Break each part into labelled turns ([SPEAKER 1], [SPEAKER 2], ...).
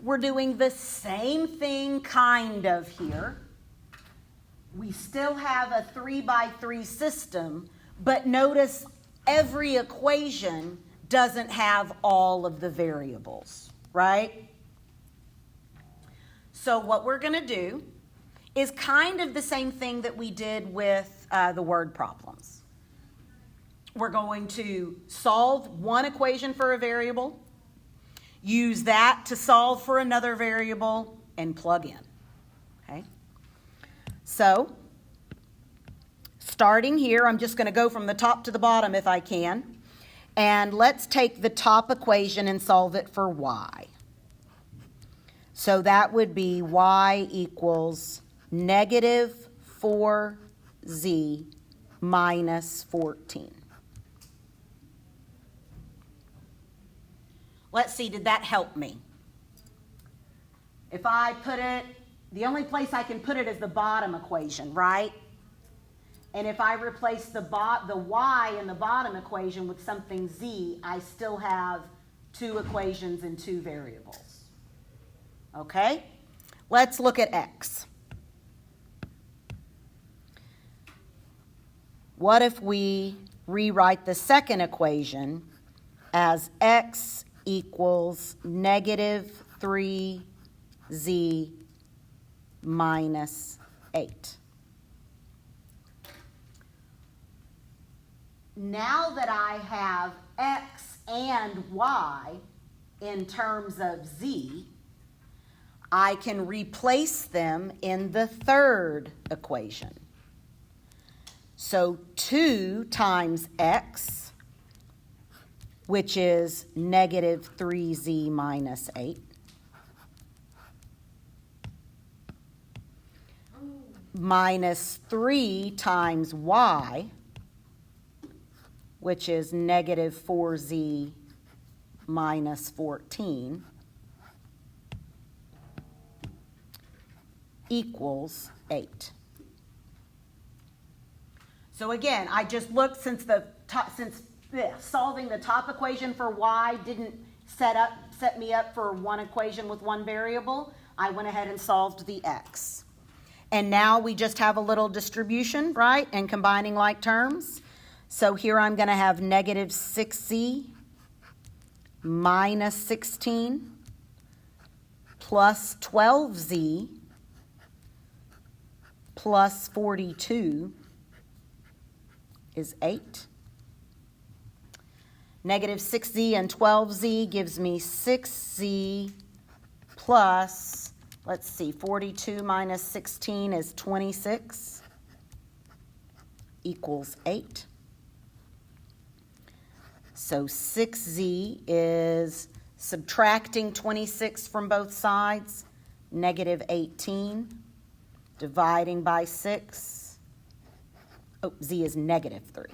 [SPEAKER 1] we're doing the same thing kind of here. We still have a 3 by 3 system, but notice every equation doesn't have all of the variables, right? So what we're going to do is kind of the same thing that we did with the word problems. We're going to solve one equation for a variable, use that to solve for another variable, and plug in, okay? So, starting here, I'm just going to go from the top to the bottom if I can. And let's take the top equation and solve it for y. So that would be y equals negative 4z minus 14. Let's see, did that help me? If I put it, the only place I can put it is the bottom equation, right? And if I replace the y in the bottom equation with something z, I still have two equations and two variables. Okay? Let's look at x. What if we rewrite the second equation as x equals negative 3z minus 8? Now that I have x and y in terms of z, I can replace them in the third equation. So 2 times x, which is negative 3z minus 8, minus 3 times y, which is negative 4z minus 14, equals 8. So again, I just looked since solving the top equation for y didn't set me up for one equation with one variable, I went ahead and solved the x. And now we just have a little distribution, right, and combining like terms. So here I'm going to have negative 6z minus 16 plus 12z plus 42 is 8. Negative 6z and 12z gives me 6z plus, let's see, 42 minus 16 is 26, equals 8. So 6z is subtracting 26 from both sides, negative 18, dividing by 6. Oh, z is negative 3.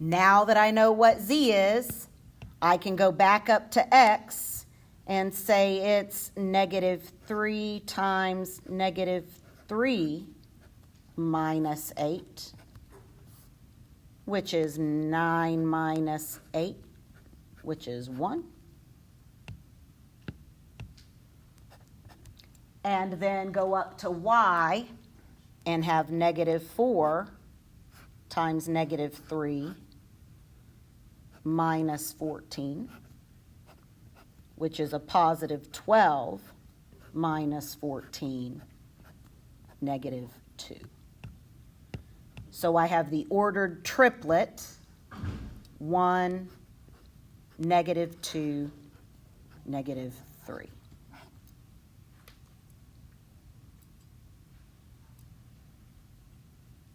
[SPEAKER 1] Now that I know what z is, I can go back up to x and say it's negative 3 times negative 3 minus 8, which is 9 minus 8, which is 1. And then go up to y and have negative 4 times negative 3 minus 14, which is a positive 12 minus 14, negative 2. So I have the ordered triplet, 1, negative 2, negative 3.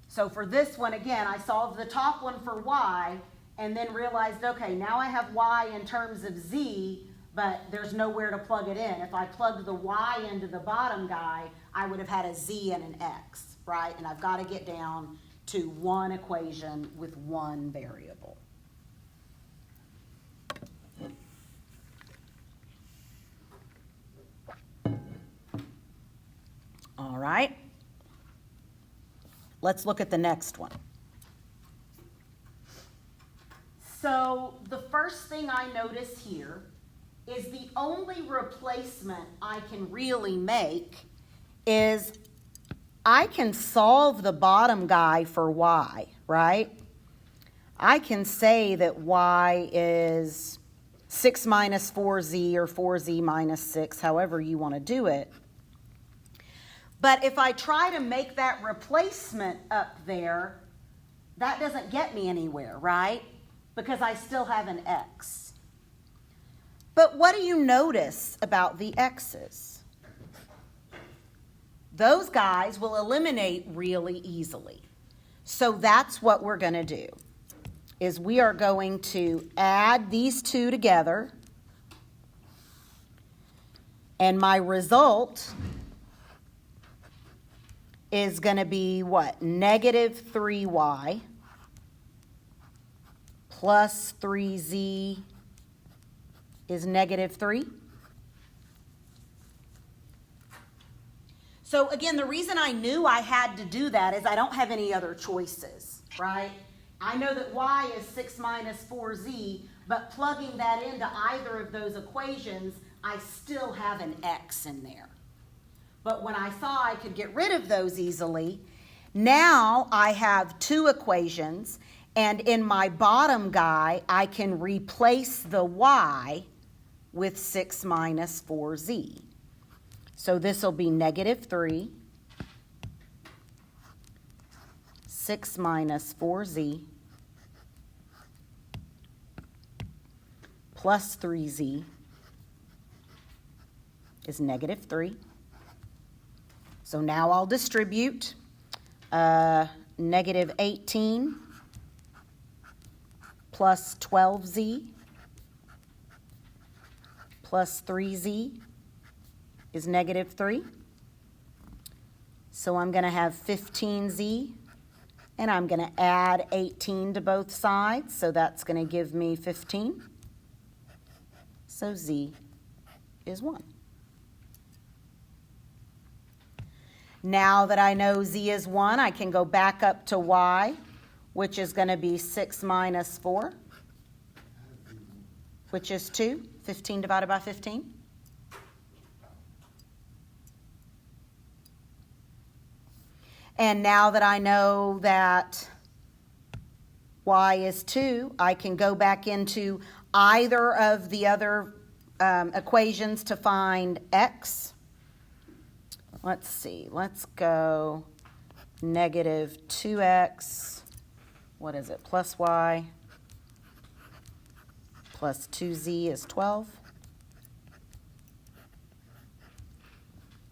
[SPEAKER 1] So for this one, again, I solved the top one for y and then realized, okay, now I have y in terms of z, but there's nowhere to plug it in. If I plugged the y into the bottom guy, I would have had a z and an x, right? And I've got to get down to one equation with one variable. All right. Let's look at the next one. So the first thing I notice here is the only replacement I can really make is I can solve the bottom guy for y, right? I can say that y is 6 minus 4z or 4z minus 6, however you want to do it. But if I try to make that replacement up there, that doesn't get me anywhere, right? Because I still have an x. But what do you notice about the x's? Those guys will eliminate really easily. So that's what we're going to do, is we are going to add these two together, and my result is going to be what? Negative 3y plus 3z is negative 3. So again, the reason I knew I had to do that is I don't have any other choices, right? I know that y is 6 minus 4z, but plugging that into either of those equations, I still have an x in there. But when I saw I could get rid of those easily, now I have two equations, and in my bottom guy, I can replace the y with 6 minus 4z. So this will be negative 3, 6 minus 4z, plus 3z is negative 3. So now I'll distribute negative 18 plus 12z plus 3z is negative 3. So I'm going to have 15z, and I'm going to add 18 to both sides, so that's going to give me 15. So z is 1. Now that I know z is 1, I can go back up to y, which is going to be 6 minus 4, which is 2. 15 divided by 15. And now that I know that y is 2, I can go back into either of the other equations to find x. Let's see, let's go negative 2x, what is it, plus y, plus 2z is 12.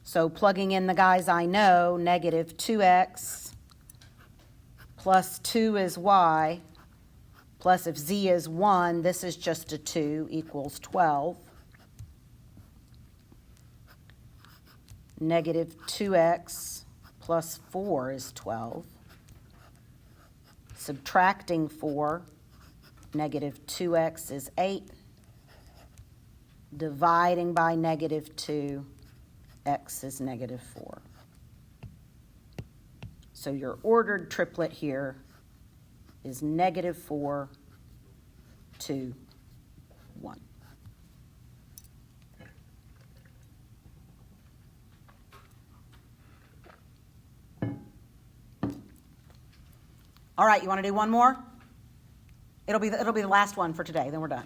[SPEAKER 1] So plugging in the guys I know, negative 2x plus 2 is y, plus if z is 1, this is just a 2, equals 12. Negative 2x plus 4 is 12. Subtracting 4, negative 2x is 8. Dividing by negative 2, x is negative 4. So your ordered triplet here is negative 4, 2, 1. All right, you want to do one more? It'll be the last one for today, then we're done.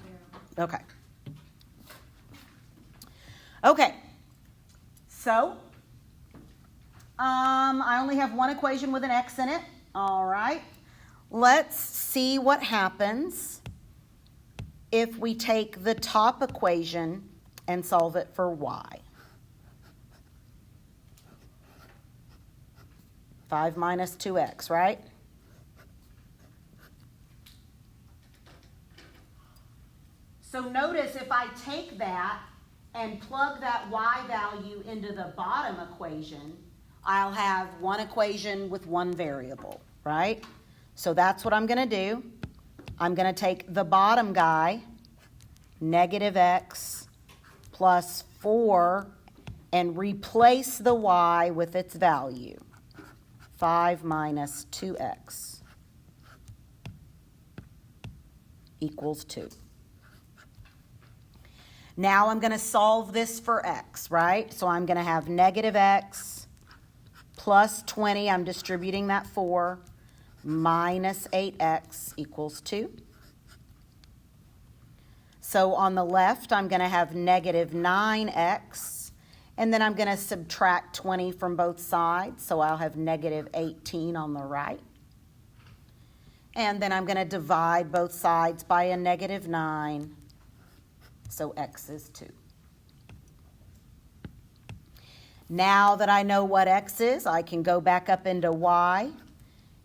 [SPEAKER 1] Yeah. Okay. Okay. So, I only have one equation with an x in it. All right. Let's see what happens if we take the top equation and solve it for y. 5 minus 2x, right? So notice if I take that and plug that y value into the bottom equation, I'll have one equation with one variable, right? So that's what I'm going to do. I'm going to take the bottom guy, negative x plus 4, and replace the y with its value, 5 minus 2x equals 2. Now I'm going to solve this for x, right? So I'm going to have negative x plus 20, I'm distributing that 4, minus 8x equals 2. So on the left, I'm going to have negative 9x, and then I'm going to subtract 20 from both sides, so I'll have negative 18 on the right. And then I'm going to divide both sides by a negative 9, so x is 2. Now that I know what x is, I can go back up into y,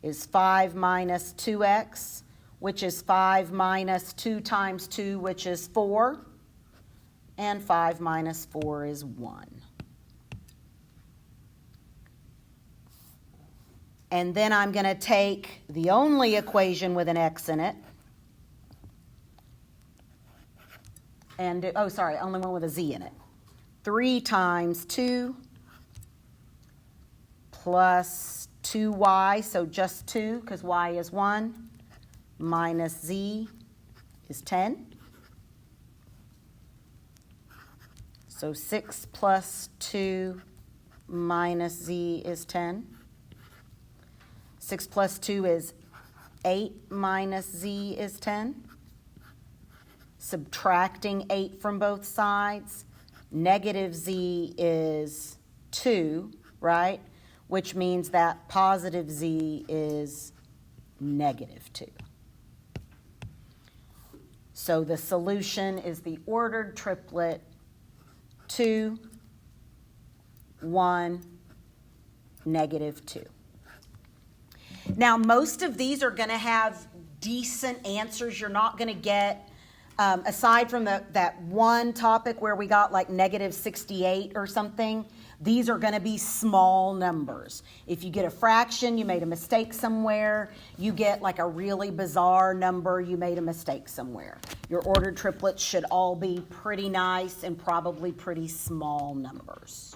[SPEAKER 1] is 5 minus 2x, which is 5 minus 2 times 2, which is 4, and 5 minus 4 is 1. And then I'm going to take the only equation with an x in it, and, only one with a z in it. 3 times 2 plus 2y, so just 2, because y is 1, minus z is 10. So 6 plus 2 minus z is 10. 6 plus 2 is 8 minus z is 10. Subtracting 8 from both sides, negative z is 2, right? Which means that positive z is negative 2. So the solution is the ordered triplet 2, 1, negative 2. Now, most of these are going to have decent answers. You're not going to get, aside from that one topic where we got like negative 68 or something, these are going to be small numbers. If you get a fraction, you made a mistake somewhere. You get like a really bizarre number, you made a mistake somewhere. Your ordered triplets should all be pretty nice and probably pretty small numbers.